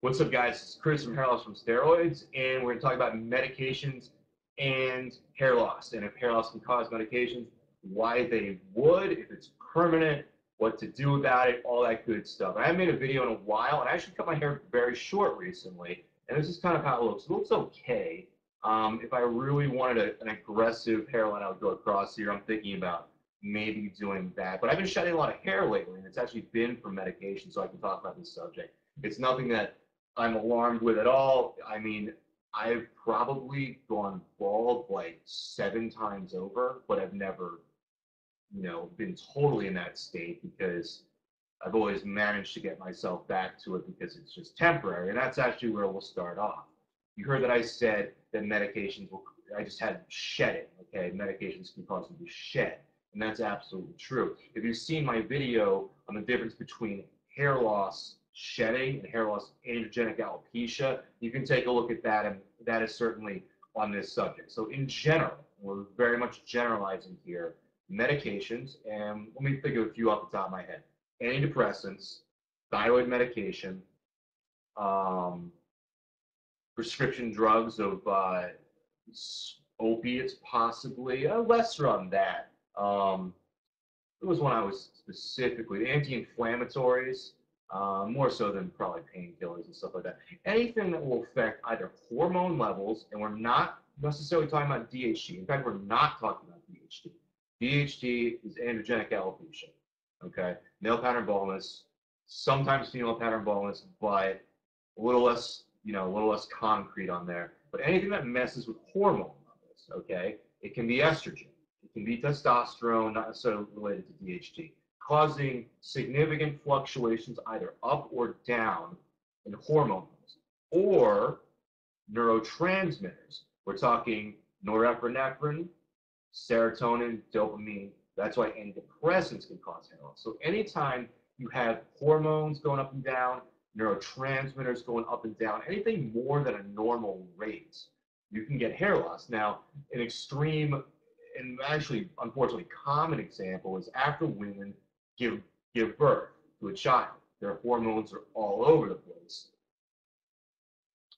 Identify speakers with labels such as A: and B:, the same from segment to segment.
A: What's up, guys? It's Chris from Hair Loss from Steroids, and we're going to talk about medications and hair loss, and if hair loss can cause medications, why they would, if it's permanent, what to do about it, all that good stuff. I haven't made a video in a while, and I actually cut my hair very short recently, and this is kind of how it looks. It looks okay. If I really wanted an aggressive hairline, I would go across here. I'm thinking about maybe doing that, but I've been shedding a lot of hair lately, and it's actually been from medication, so I can talk about this subject. It's nothing that I'm alarmed with at all. I mean, I've probably gone bald like 7 times over, but I've never, been totally in that state because I've always managed to get myself back to it because it's just temporary. And that's actually where we'll start off. You heard that I said that medications will, I just had shedding, okay? Medications can cause you to shed. And that's absolutely true. If you've seen my video on the difference between hair loss shedding and hair loss androgenic alopecia, you can take a look at that, and that is certainly on this subject. So in general, we're very much generalizing here, medications, and let me think of a few off the top of my head. Antidepressants, thyroid medication, um, prescription drugs of opiates, possibly, lesser on that. It was one I was specifically, anti-inflammatories, more so than probably painkillers and stuff like that. Anything that will affect either hormone levels, and we're not necessarily talking about DHT. In fact, we're not talking about DHT. DHT is androgenic alopecia, okay? Male pattern baldness, sometimes female pattern baldness, but a little less, a little less concrete on there. But anything that messes with hormone levels, okay? It can be estrogen, it can be testosterone, not necessarily related to DHT, causing significant fluctuations either up or down in hormone levels, or neurotransmitters. We're talking norepinephrine, serotonin, dopamine. That's why antidepressants can cause hair loss. So anytime you have hormones going up and down, neurotransmitters going up and down, anything more than a normal rate, you can get hair loss. Now, an extreme and actually, unfortunately, common example is after women give birth to a child. Their hormones are all over the place.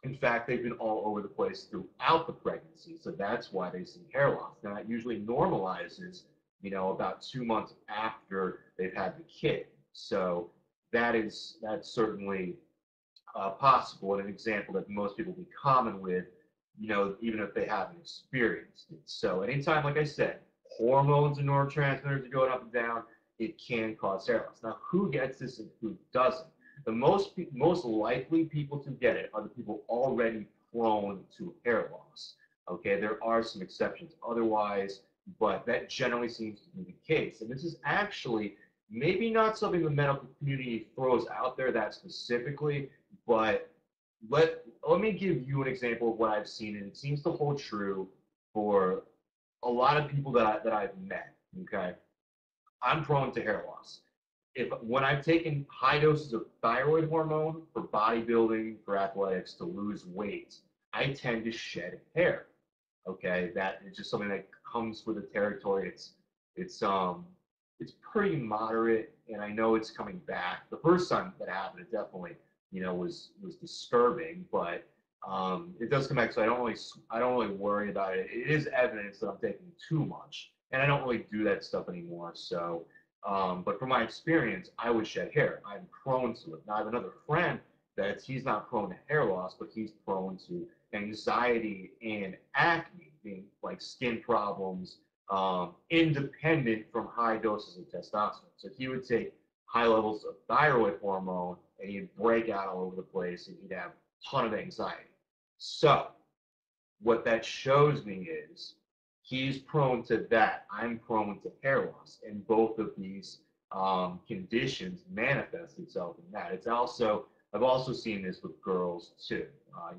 A: In fact, they've been all over the place throughout the pregnancy, so that's why they see hair loss. Now, it usually normalizes, about 2 months after they've had the kid. So that's certainly possible and an example that most people be common with, even if they haven't experienced it. So anytime, like I said, hormones and neurotransmitters are going up and down, it can cause hair loss. Now, who gets this and who doesn't? The most likely people to get it are the people already prone to hair loss. Okay, there are some exceptions otherwise, but that generally seems to be the case. And this is actually maybe not something the medical community throws out there that specifically, but let me give you an example of what I've seen, and it seems to hold true for a lot of people that I've met. Okay, I'm prone to hair loss. When I've taken high doses of thyroid hormone for bodybuilding, for athletics, to lose weight, I tend to shed hair. Okay, that is just something that comes with the territory. It's pretty moderate, and I know it's coming back. The first time that happened, it definitely was disturbing, but it does come back. So I don't really worry about it. It is evidence that I'm taking too much, and I don't really do that stuff anymore. So. But from my experience, I would shed hair. I'm prone to it. Now, I have another friend that he's not prone to hair loss, but he's prone to anxiety and acne, being like skin problems, independent from high doses of testosterone. So he would take high levels of thyroid hormone, and he'd break out all over the place, and he'd have a ton of anxiety. So what that shows me is he's prone to that. I'm prone to hair loss, and both of these conditions manifest itself in that. I've also seen this with girls too,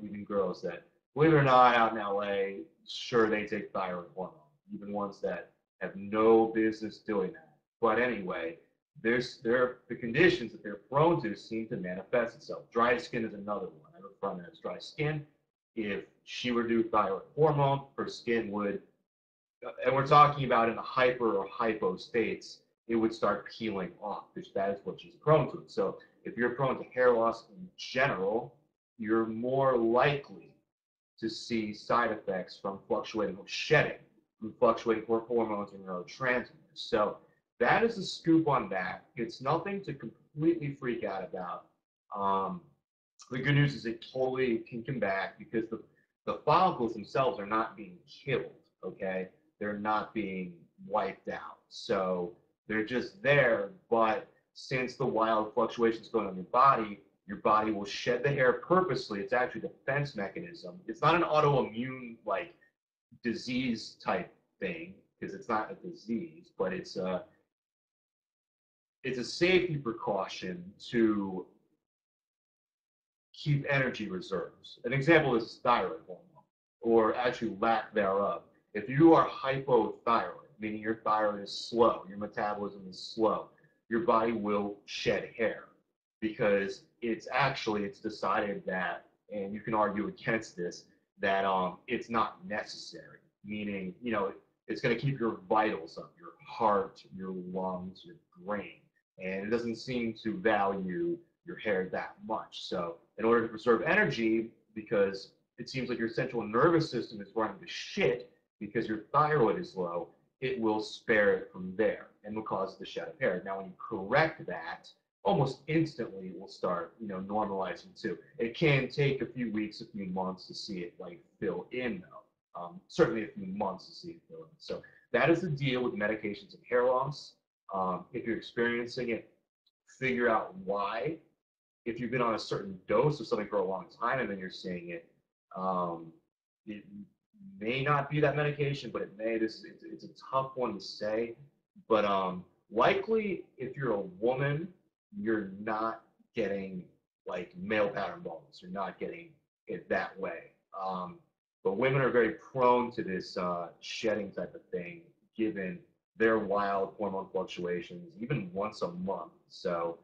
A: even girls that, believe it or not, out in LA, sure, they take thyroid hormone, even ones that have no business doing that. But anyway, the conditions that they're prone to seem to manifest itself. Dry skin is another one. I have a friend that has dry skin. If she were to do thyroid hormone, her skin would, and we're talking about in the hyper or hypo states, it would start peeling off, which that is what she's prone to. So if you're prone to hair loss in general, you're more likely to see side effects from fluctuating shedding, from fluctuating hormones and neurotransmitters. So that is the scoop on that. It's nothing to completely freak out about. The good news is it totally can come back because the follicles themselves are not being killed, okay? They're not being wiped out. So they're just there, but since the wild fluctuations going on in your body will shed the hair purposely. It's actually a defense mechanism. It's not an autoimmune like disease type thing because it's not a disease, but it's a safety precaution to keep energy reserves. An example is thyroid hormone, or actually lack thereof. If you are hypothyroid, meaning your thyroid is slow, your metabolism is slow, your body will shed hair because it's decided that, and you can argue against this, that it's not necessary. Meaning, it's going to keep your vitals up, your heart, your lungs, your brain, and it doesn't seem to value your hair that much. So in order to preserve energy, because it seems like your central nervous system is running to shit because your thyroid is low, it will spare it from there and will cause the shed of hair. Now, when you correct that, almost instantly it will start, normalizing too. It can take a few weeks, a few months to see it like fill in though. Certainly a few months to see it fill in. So that is the deal with medications and hair loss. If you're experiencing it, figure out why. If you've been on a certain dose of something for a long time and then you're seeing it, it may not be that medication, but it may. It's a tough one to say, but likely if you're a woman, you're not getting like male pattern baldness. You're not getting it that way. But women are very prone to this shedding type of thing, given their wild hormone fluctuations, even once a month. So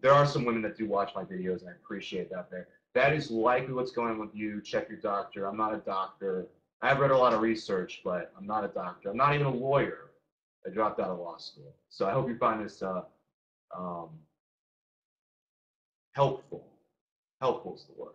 A: there are some women that do watch my videos, and I appreciate that there. That is likely what's going on with you. Check your doctor. I'm not a doctor. I've read a lot of research, but I'm not a doctor. I'm not even a lawyer. I dropped out of law school. So I hope you find this helpful. Helpful is the word.